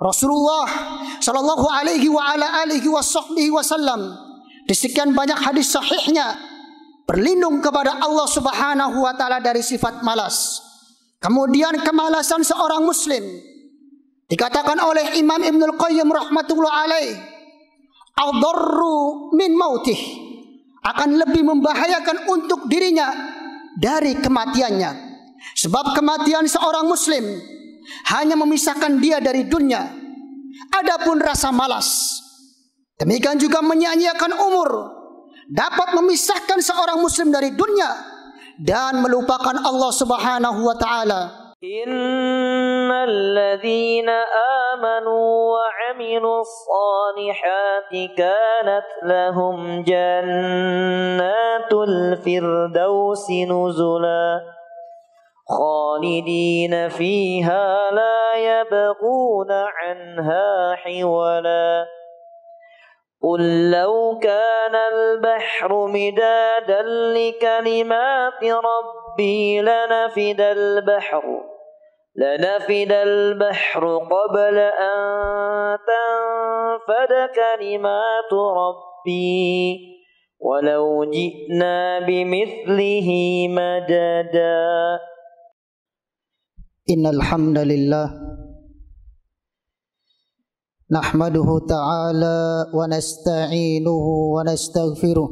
Rasulullah sallallahu alaihi wa ala alihi wasallam di sekian banyak hadis sahihnya berlindung kepada Allah Subhanahu wa taala dari sifat malas. Kemudian kemalasan seorang muslim dikatakan oleh Imam Ibnul Qayyim rahmatullah alaih, adarru min mautih, akan lebih membahayakan untuk dirinya dari kematiannya. Sebab kematian seorang muslim hanya memisahkan dia dari dunia. Adapun rasa malas, demikian juga menyia-nyiakan umur, dapat memisahkan seorang muslim dari dunia dan melupakan Allah Subhanahu wa taala. Innal ladzina amanu wa 'amilus solihati kanat lahum jannatul firdausi nuzula khalidina fiha la yabghuna 'anha hiwala. قل لو كان البحر مدادا لكلمات ربي لنفد البحر قبل أن تنفد كلمات ربي ولو جئنا بمثله مددا. إن الحمد لله nahmaduhu ta'ala wa nasta'inuhu wa nastaghfiruh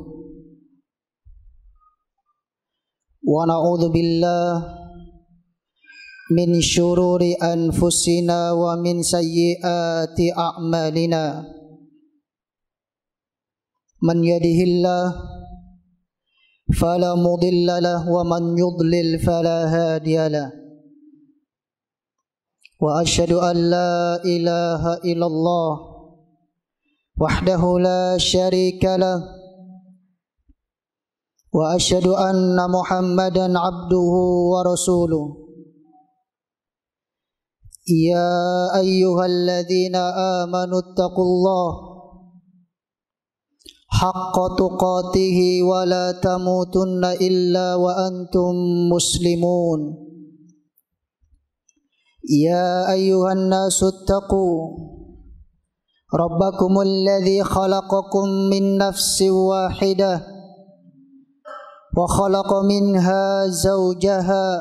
wa na'udzu billah min syururi anfusina wa min sayyiati a'malina. Man yahdihillah fala mudilla lahu wa man yudlil fala hadiya lahu. Wa asyhadu an la ilaha illallah wahdahu la syarika lah wa asyhadu anna Muhammadan abduhu wa rasuluh. Ya ayyuhalladzina amanu taqullaha haqqa tuqatih wa la tamutunna illa wa antum muslimun. Ya ayyuhan nasu attaqu rabbakumul ladzi khalaqakum min nafsin wahidah wa khalaqa minha zawjaha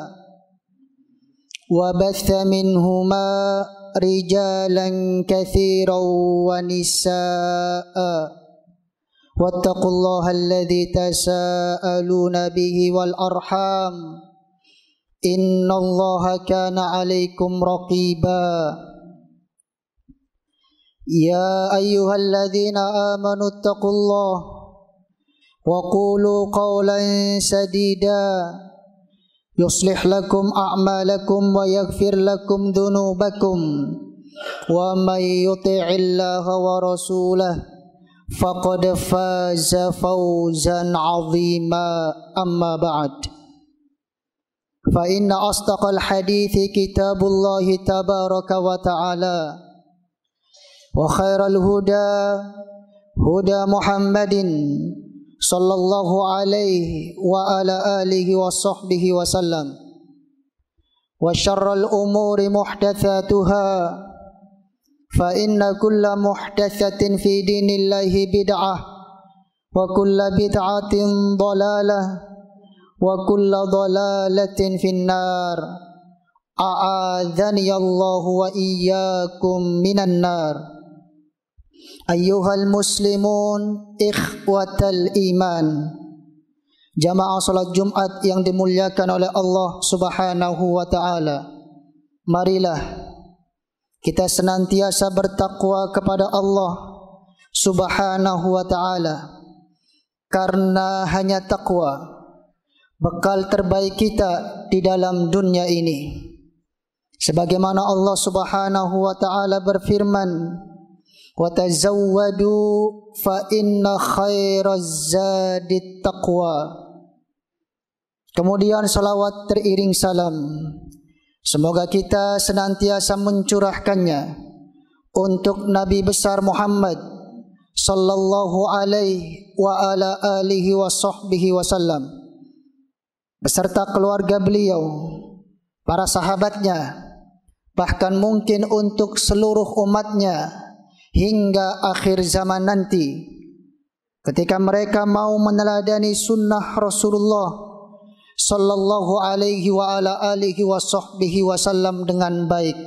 wa batha minhuma rijalan katsiran wa nisaa'a wattaqullaha alladzi tasaaluna bihi wal arham innallaha kana 'alaikum raqiba. Ya ayyuhalladzina amanu taqullaha wa qulu qawlan sadida yuslih lakum a'malakum wa yaghfir lakum dhunubakum wa may yuti'illaha wa rasulahu faqad faza fawzan 'azima. Amma ba'd. Fa inna asdaqal hadithi kitabullahi tabaraka wa ta'ala wa khairal huda huda Muhammadin sallallahu alaihi wa ala alihi wa sahbihi wa sallam wa syarral umuri muhdatsatuha fa inna kulla muhdatsatin fi dinillahi bid'ah wa kulla bid'atin dhalalah wa kulla dhalalatin finnar. A'adzani Allahu wa iyyakum minan nar. Ayyuhal muslimun ikhwatal iman, jamaah salat Jumat yang dimuliakan oleh Allah Subhanahu wa taala, marilah kita senantiasa bertakwa kepada Allah Subhanahu wa taala, karena hanya takwa bekal terbaik kita di dalam dunia ini. Sebagaimana Allah Subhanahu wa taala berfirman, wa tazawwadu fa inna khairaz zadit taqwa. Kemudian salawat teriring salam, semoga kita senantiasa mencurahkannya untuk Nabi besar Muhammad sallallahu alaihi wa ala alihi wa sahbihi wasallam, beserta keluarga beliau, para sahabatnya, bahkan mungkin untuk seluruh umatnya hingga akhir zaman nanti, ketika mereka mau meneladani sunnah Rasulullah sallallahu alaihi wa ala alihi wa sahbihi wasallam dengan baik,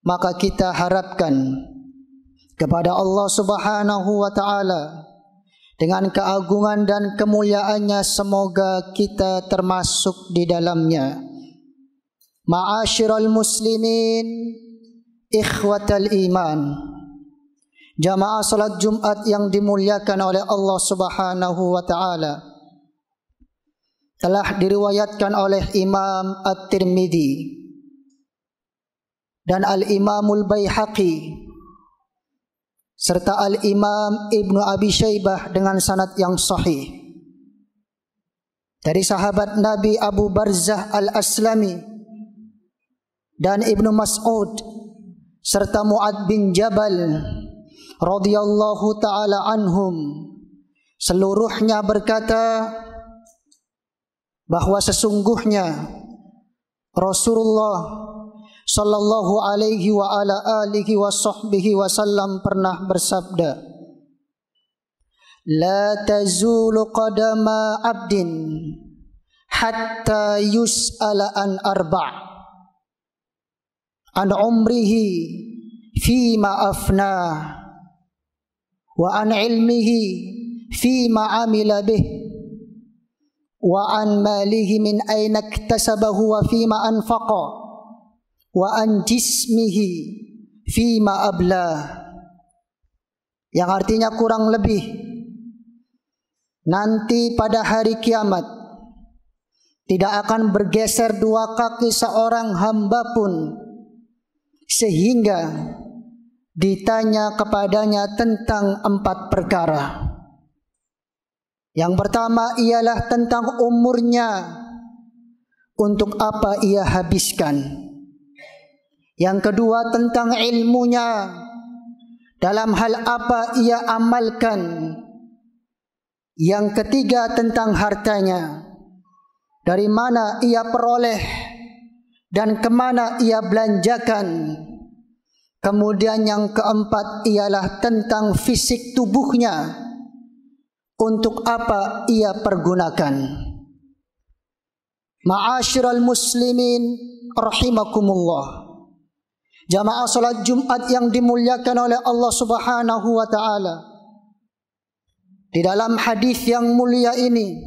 maka kita harapkan kepada Allah Subhanahu wa taala dengan keagungan dan kemuliaannya, semoga kita termasuk di dalamnya. Ma'asyiral muslimin, ikhwatal iman, jamaah salat Jumat yang dimuliakan oleh Allah Subhanahu wa taala, telah diriwayatkan oleh Imam At-Tirmidzi dan Al-Imamul Baihaqi serta Al-Imam Ibnu Abi Syaibah dengan sanad yang sahih dari sahabat Nabi Abu Barzah Al-Aslami dan Ibnu Mas'ud serta Mu'ad bin Jabal radhiyallahu taala anhum, seluruhnya berkata bahwa sesungguhnya Rasulullah sallallahu alaihi wa ala alihi wa sahbihi wasallam pernah bersabda, la tazulu qadama abdin hatta yus'ala an arba' an umrihi fima afna wa an ilmihi fima amila bih wa an malihi min aina iktasabahu wa fima anfaqa wa an jismihi fima abla, yang artinya kurang lebih nanti pada hari kiamat tidak akan bergeser dua kaki seorang hamba pun sehingga ditanya kepadanya tentang 4 perkara. Yang pertama ialah tentang umurnya, untuk apa ia habiskan. Yang kedua tentang ilmunya, dalam hal apa ia amalkan. Yang ketiga tentang hartanya, dari mana ia peroleh dan kemana ia belanjakan. Kemudian yang keempat ialah tentang fisik tubuhnya, untuk apa ia pergunakan. Ma'asyiral muslimin rahimakumullah, jamaah salat Jumat yang dimuliakan oleh Allah Subhanahu wa taala, di dalam hadis yang mulia ini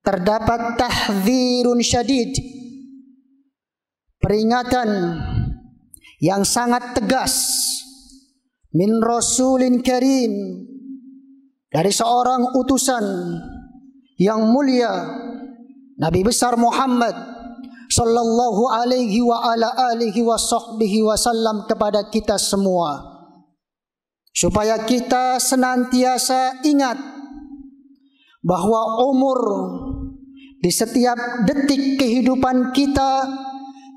terdapat tahdzirun syadid, peringatan yang sangat tegas min rasulin karim, dari seorang utusan yang mulia, Nabi besar Muhammad sallallahu alaihi wa ala alihi wa sahbihi wasallam, kepada kita semua, supaya kita senantiasa ingat bahwa umur di setiap detik kehidupan kita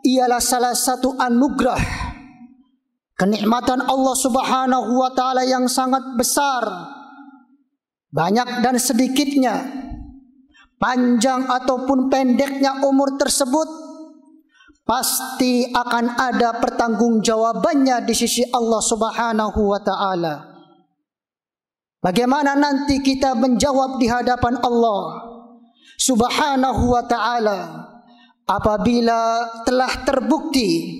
ialah salah satu anugerah, kenikmatan Allah Subhanahu wa taala yang sangat besar. Banyak dan sedikitnya, panjang ataupun pendeknya umur tersebut, pasti akan ada pertanggungjawabannya di sisi Allah Subhanahu wa taala. Bagaimana nanti kita menjawab di hadapan Allah Subhanahu wa taala apabila telah terbukti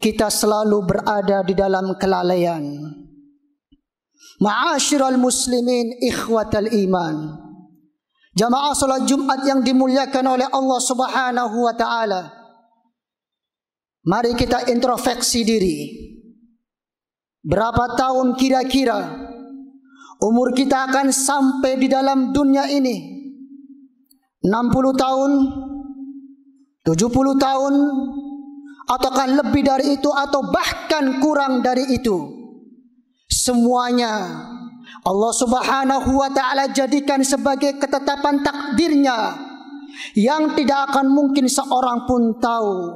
kita selalu berada di dalam kelalaian. Ma'asyiral muslimin ikhwatal iman, jamaah salat Jumat yang dimuliakan oleh Allah Subhanahu wa taala, mari kita introspeksi diri. Berapa tahun kira-kira umur kita akan sampai di dalam dunia ini? 60 tahun, 70 tahun, ataukah lebih dari itu, atau bahkan kurang dari itu? Semuanya Allah Subhanahu wa taala jadikan sebagai ketetapan takdirnya yang tidak akan mungkin seorang pun tahu.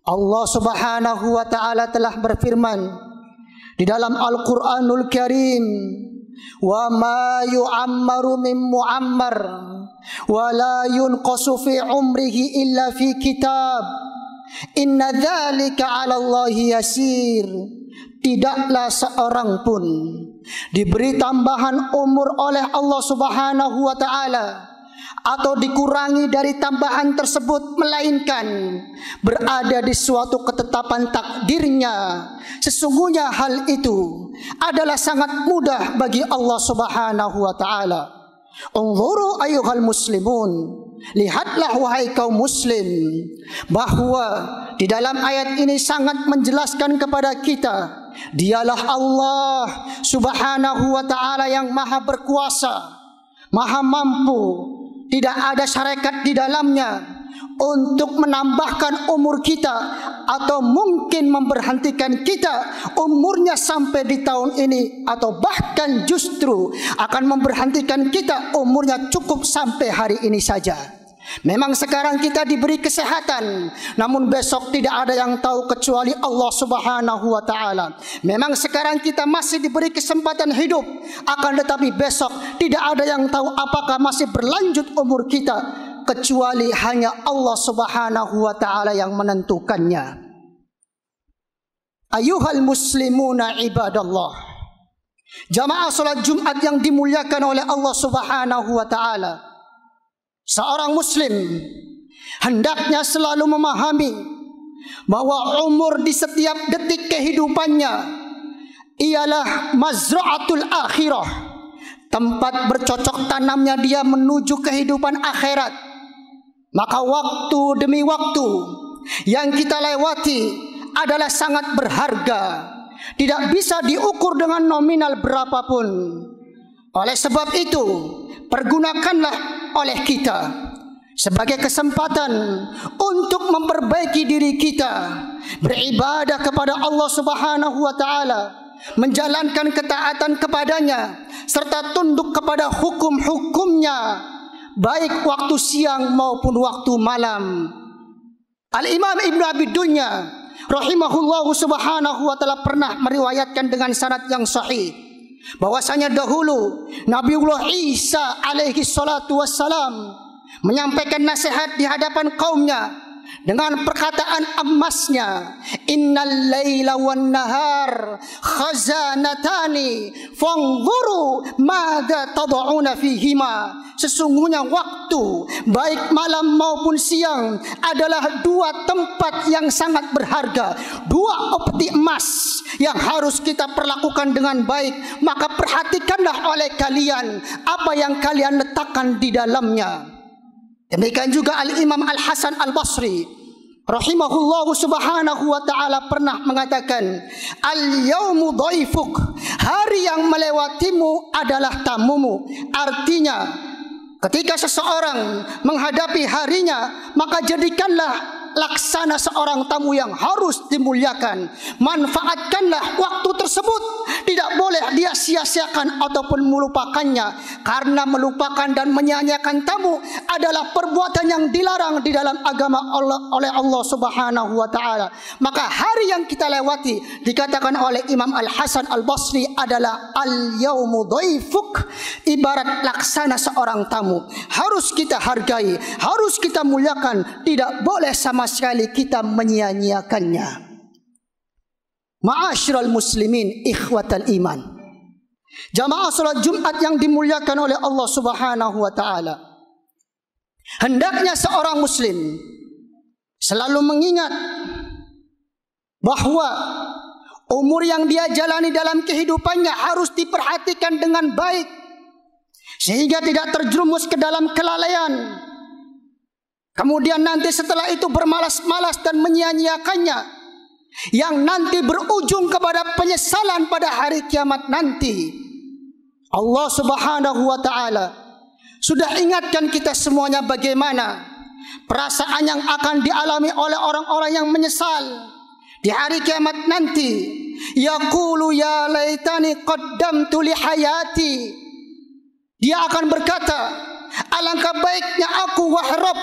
Allah Subhanahu wa taala telah berfirman di dalam Al-Qur'anul Karim, wa ma yu'ammaru min mu'ammar wa la yunqasu fi umrihi illa fi kitab Inna dzalika 'ala Allahi yasir. Tidaklah seorang pun diberi tambahan umur oleh Allah Subhanahu wa taala atau dikurangi dari tambahan tersebut, melainkan berada di suatu ketetapan takdirnya. Sesungguhnya hal itu adalah sangat mudah bagi Allah Subhanahu wa taala. Unzuru ayyuhal muslimun, lihatlah wahai kaum muslim, bahwa di dalam ayat ini sangat menjelaskan kepada kita, dialah Allah Subhanahu wa taala yang maha berkuasa, maha mampu, tidak ada syarikat di dalamnya untuk menambahkan umur kita atau mungkin memberhentikan kita umurnya sampai di tahun ini, atau bahkan justru akan memberhentikan kita umurnya cukup sampai hari ini saja. Memang sekarang kita diberi kesehatan, namun besok tidak ada yang tahu kecuali Allah Subhanahu wa taala. Memang sekarang kita masih diberi kesempatan hidup, akan tetapi besok tidak ada yang tahu apakah masih berlanjut umur kita, kecuali hanya Allah Subhanahu wa taala yang menentukannya. Ayuhal muslimuna ibadallah, jamaah salat Jumat yang dimuliakan oleh Allah Subhanahu wa taala. Seorang muslim hendaknya selalu memahami bahwa umur di setiap detik kehidupannya ialah mazra'atul akhirah, tempat bercocok tanamnya dia menuju kehidupan akhirat. Maka waktu demi waktu yang kita lewati adalah sangat berharga, tidak bisa diukur dengan nominal berapapun. Oleh sebab itu, pergunakanlah oleh kita sebagai kesempatan untuk memperbaiki diri kita, beribadah kepada Allah Subhanahu wa taala, menjalankan ketaatan kepadanya, serta tunduk kepada hukum-hukumnya, baik waktu siang maupun waktu malam. Al-Imam Ibnu Abi Dunya rahimahullahu subhanahu wa ta'ala pernah meriwayatkan dengan sanad yang sahih bahwasanya dahulu Nabiullah Isa alaihi salatu wassalam menyampaikan nasihat di hadapan kaumnya dengan perkataan emasnya, innal laila wan nahar khazanatani fanzuru madza tad'una fihima. Sesungguhnya waktu baik malam maupun siang adalah dua tempat yang sangat berharga, dua peti emas yang harus kita perlakukan dengan baik. Maka perhatikanlah oleh kalian apa yang kalian letakkan di dalamnya. Demikian juga Al-Imam Al-Hasan Al-Basri rahimahullahu subhanahu wa ta'ala pernah mengatakan, al-yawmu dhaifuk, hari yang melewatimu adalah tamumu. Artinya ketika seseorang menghadapi harinya, maka jadikanlah laksana seorang tamu yang harus dimuliakan. Manfaatkanlah waktu tersebut, tidak boleh dia sia-siakan ataupun melupakannya, karena melupakan dan menyia-nyiakan tamu adalah perbuatan yang dilarang di dalam agama Allah oleh Allah Subhanahu wa taala. Maka hari yang kita lewati dikatakan oleh Imam Al-Hasan Al-Basri adalah al-yaumu dhaifuk, ibarat laksana seorang tamu. Harus kita hargai, harus kita muliakan, tidak boleh sama sekali kita menyia-nyiakannya. Ma'asyiral muslimin ikhwatal iman, jamaah salat Jumat yang dimuliakan oleh Allah Subhanahu wa taala, hendaknya seorang muslim selalu mengingat bahwa umur yang dia jalani dalam kehidupannya harus diperhatikan dengan baik, sehingga tidak terjerumus ke dalam kelalaian, kemudian nanti setelah itu bermalas-malas dan menyia-nyiakannya, yang nanti berujung kepada penyesalan pada hari kiamat nanti. Allah Subhanahu wa taala sudah ingatkan kita semuanya bagaimana perasaan yang akan dialami oleh orang-orang yang menyesal di hari kiamat nanti. Yaqulu ya laitani qaddamtu li hayati, dia akan berkata, alangkah baiknya aku wahai Rabb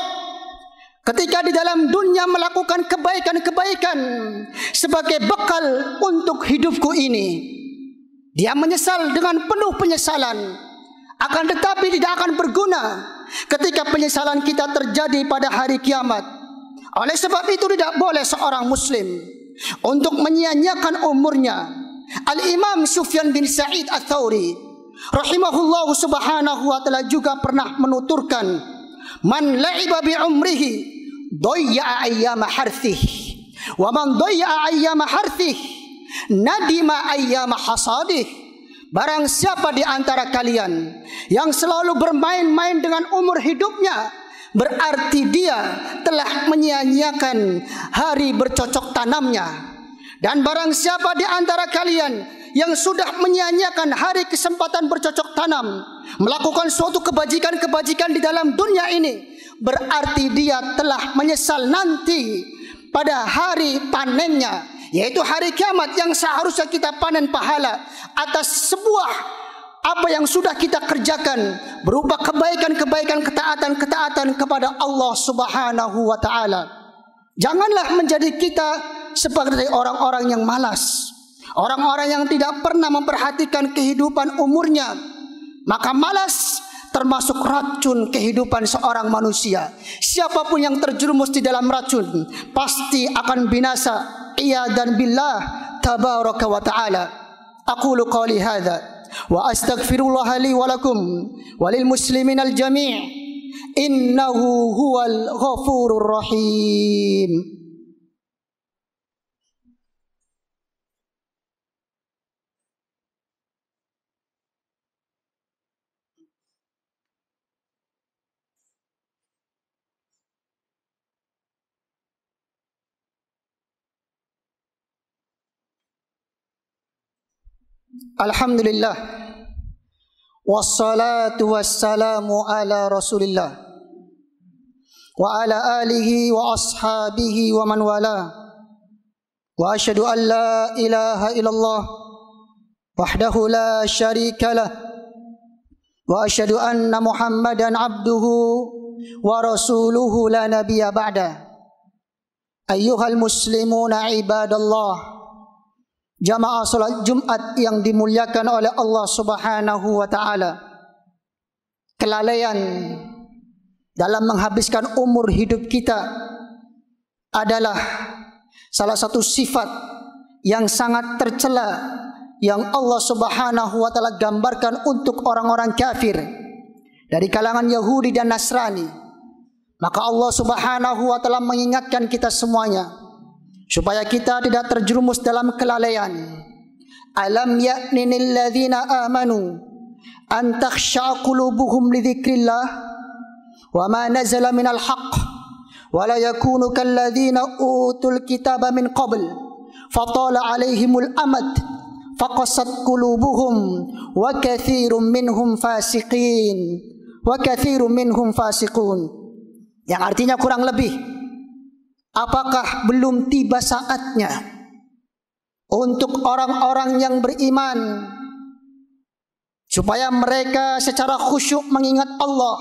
ketika di dalam dunia melakukan kebaikan-kebaikan sebagai bekal untuk hidupku ini. Dia menyesal dengan penuh penyesalan, akan tetapi tidak akan berguna ketika penyesalan kita terjadi pada hari kiamat. Oleh sebab itu tidak boleh seorang muslim untuk menyia-nyiakan umurnya. Al-Imam Sufyan bin Sa'id Ats-Tsauri rahimahullah subhanahu wa ta'ala juga pernah menuturkan, man la'iba bi umrihi dayya'a ayyama harthih wa man dayya'a ayyama harthih nadima ayyama hasadih. Barang siapa di antara kalian yang selalu bermain-main dengan umur hidupnya, berarti dia telah menyia-nyiakan hari bercocok tanamnya. Dan barang siapa di antara kalian yang sudah menyia-nyiakan hari kesempatan bercocok tanam, melakukan suatu kebajikan-kebajikan di dalam dunia ini, berarti dia telah menyesal nanti pada hari panennya, yaitu hari kiamat yang seharusnya kita panen pahala atas sebuah apa yang sudah kita kerjakan berupa kebaikan-kebaikan, ketaatan-ketaatan kepada Allah Subhanahu wa ta'ala. Janganlah menjadi kita seperti orang-orang yang malas, orang-orang yang tidak pernah memperhatikan kehidupan umurnya. Maka malas termasuk racun kehidupan seorang manusia. Siapapun yang terjerumus di dalam racun pasti akan binasa. Iyadan billah tabaraka wa ta'ala. Aqulu qali hadza wa astaghfirullah li wa lakum walil muslimin al jami' innahu huwal ghafurur rahim. Alhamdulillah, wassalatu wassalamu ala rasulillah wa ala alihi wa ashabihi wa man wala, wa asyhadu an la ilaha illallah wahdahu la syarika lah, wa asyhadu anna muhammadan abduhu wa rasuluhu la nabiyya ba'da. Ayyuhal muslimuna ibadallah, jamaah salat Jumat yang dimuliakan oleh Allah Subhanahu wa ta'ala. Kelalaian dalam menghabiskan umur hidup kita adalah salah satu sifat yang sangat tercela yang Allah Subhanahu wa ta'ala gambarkan untuk orang-orang kafir dari kalangan Yahudi dan Nasrani. Maka Allah Subhanahu wa ta'ala mengingatkan kita semuanya supaya kita tidak terjerumus dalam kelalaian. Alam ya'ninil ladzina amanu an takhsha'a qulubuhum li dzikrillah wa ma nazala minal haqq wa la yakunu kal ladzina utul kitaba min qabl fatala 'alaihimul amad faqasat qulubuhum wa katsirun minhum fasiqun. Yang artinya kurang lebih, apakah belum tiba saatnya untuk orang-orang yang beriman supaya mereka secara khusyuk mengingat Allah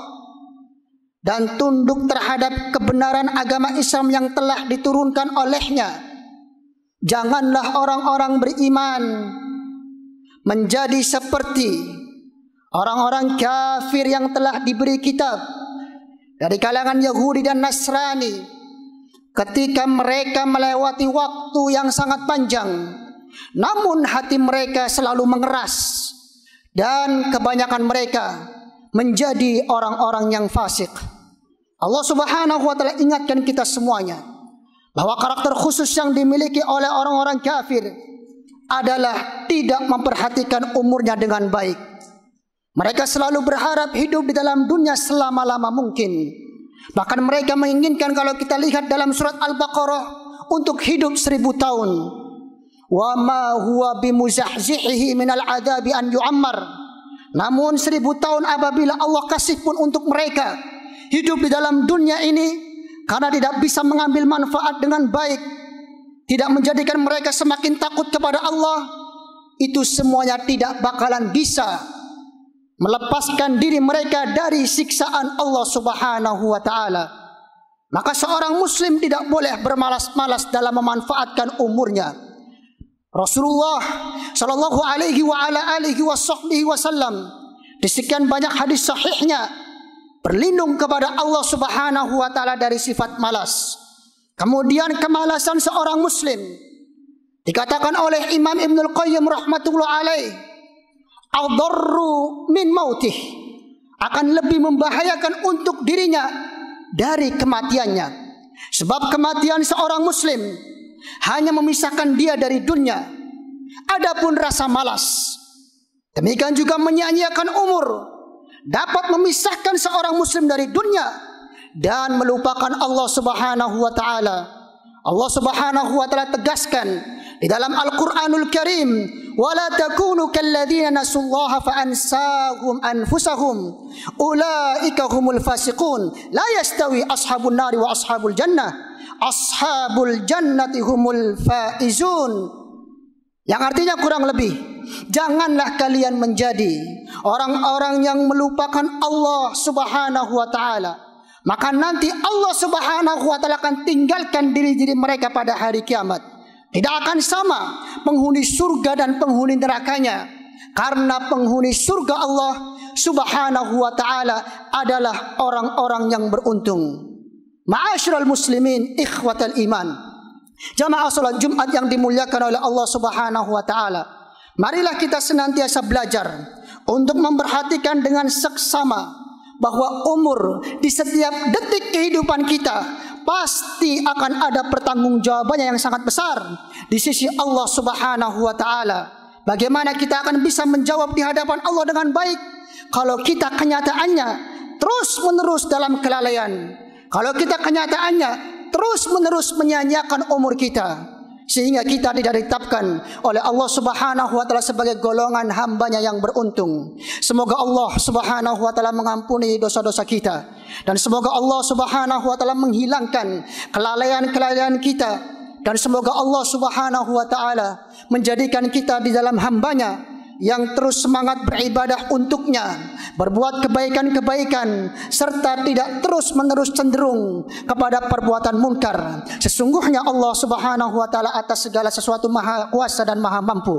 dan tunduk terhadap kebenaran agama Islam yang telah diturunkan olehnya? Janganlah orang-orang beriman menjadi seperti orang-orang kafir yang telah diberi kitab dari kalangan Yahudi dan Nasrani. Ketika mereka melewati waktu yang sangat panjang, namun hati mereka selalu mengeras dan kebanyakan mereka menjadi orang-orang yang fasik. Allah Subhanahu wa ta'ala ingatkan kita semuanya bahwa karakter khusus yang dimiliki oleh orang-orang kafir adalah tidak memperhatikan umurnya dengan baik. Mereka selalu berharap hidup di dalam dunia selama-lama mungkin. Bahkan mereka menginginkan, kalau kita lihat dalam surat Al-Baqarah, untuk hidup 1000 tahun. Wa ma huwa bimuzahzihihi minal adabi an yu'ammar. Namun 1000 tahun apabila Allah kasih pun untuk mereka hidup di dalam dunia ini, karena tidak bisa mengambil manfaat dengan baik, tidak menjadikan mereka semakin takut kepada Allah, itu semuanya tidak bakalan bisa melepaskan diri mereka dari siksaan Allah Subhanahu wa ta'ala. Maka seorang muslim tidak boleh bermalas-malas dalam memanfaatkan umurnya. Rasulullah sallallahu alaihi wa ala alihi wasallam di sekian banyak hadis sahihnya berlindung kepada Allah Subhanahu wa ta'ala dari sifat malas. Kemudian kemalasan seorang muslim dikatakan oleh Imam Ibnul Qayyim rahmatullah alaih, adarru min mautih, akan lebih membahayakan untuk dirinya dari kematiannya. Sebab kematian seorang muslim hanya memisahkan dia dari dunia. Adapun rasa malas, demikian juga menyia-nyiakan umur, dapat memisahkan seorang muslim dari dunia dan melupakan Allah Subhanahu wa taala. Allah Subhanahu wa taala tegaskan di dalam Al-Qur'anul Karim, "Wala takunu kalladzina nasullaha fa ansahum anfusahum ulaika humul fasiqun la yastawi ashabun nari wa ashabul jannah ashabul jannati humul faizun." Yang artinya kurang lebih, janganlah kalian menjadi orang-orang yang melupakan Allah Subhanahu wa taala, maka nanti Allah Subhanahu wa taala akan tinggalkan diri-diri mereka pada hari kiamat. Tidak akan sama penghuni surga dan penghuni nerakanya, karena penghuni surga Allah Subhanahu wa taala adalah orang-orang yang beruntung. Ma'asyiral muslimin ikhwatal iman, jamaah salat Jumat yang dimuliakan oleh Allah Subhanahu wa taala, marilah kita senantiasa belajar untuk memperhatikan dengan seksama bahwa umur di setiap detik kehidupan kita pasti akan ada pertanggungjawabannya yang sangat besar di sisi Allah Subhanahu wa taala. Bagaimana kita akan bisa menjawab di hadapan Allah dengan baik kalau kita kenyataannya terus-menerus dalam kelalaian, kalau kita kenyataannya terus-menerus menyia-nyiakan umur kita, sehingga kita tidak ditetapkan oleh Allah Subhanahu wa taala sebagai golongan hambanya yang beruntung. Semoga Allah Subhanahu wa taala mengampuni dosa-dosa kita, dan semoga Allah Subhanahu wa taala menghilangkan kelalaian-kelalaian kita, dan semoga Allah Subhanahu wa taala menjadikan kita di dalam hambanya yang terus semangat beribadah untuknya, berbuat kebaikan-kebaikan, serta tidak terus-menerus cenderung kepada perbuatan munkar. Sesungguhnya Allah Subhanahu wa taala atas segala sesuatu maha kuasa dan maha mampu.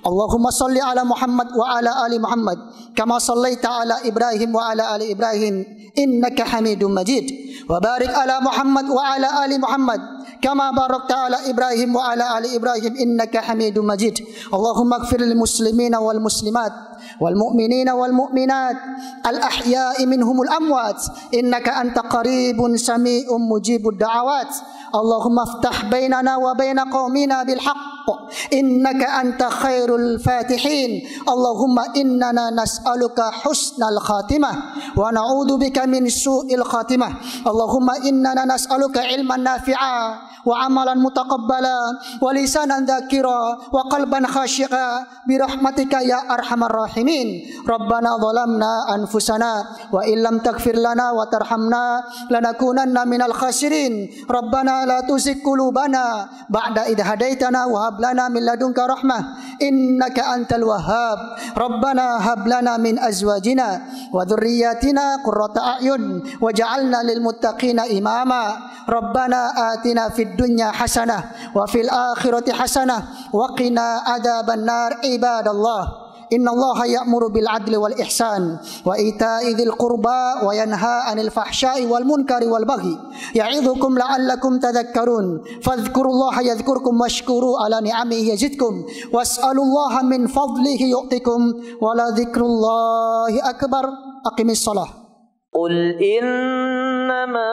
Allahumma salli ala Muhammad wa ala ali Muhammad kama sallaita ala Ibrahim wa ala ali Ibrahim innaka Hamidum Majid, wa barik ala Muhammad wa ala ali Muhammad kama barakta ala Ibrahim wa ala ali Ibrahim innaka Hamidum Majid. Allahumma ighfir lil muslimina wal muslimat wal mu'minina wal mu'minat al ahya'i minhumul amwat innaka anta qaribun sami'un mujibud da'awat. Allahumma iftah bainana wa baina qaumina bil haqq innaka anta khairul fatihin. Allahumma innana nas'aluka husnal khatimah wa na'udzu bika min su'il khatimah. Allahumma innana nas'aluka ilman nafi'a wa amalan mutaqabbala wa lisanan dzakira wa qalban khashi'a bi rahmatika ya arhamar rahimin. Rabbana zalamna anfusana wa illam taghfir lana wa tarhamna lanakunanna minal khasirin. Rabbana la tuzigh qulubana ba'da idh hadaitana wa hab lana min ladunka rahmah innaka antal wahhab. Rabbana hab lana min azwajina wa dhurriyyatina qurrata a'yun waj'alna lil muttaqina imama. Rabbana atina fid dunya hasanah wa fil akhirati hasanah wa qina adzaban nar. Ibadallah, innallaha ya'muru bil adli wal ihsan wa ita'i dzil qurba wa yanha 'anil fahsya'i wal munkari wal baghi ya'idzukum la'allakum tadhakkarun. Fadhkurullaha yadhkurkum washkuru ala ni'amihi yazidkum was'alullaha min fadlihi yu'tikum wa la dzikrullahi akbar. Aqimis shalah. Qul innama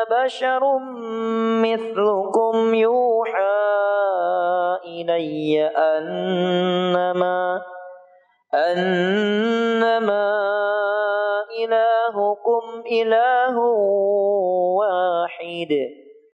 بشر مثلكم يوحى إلي أنما إلهكم إله واحد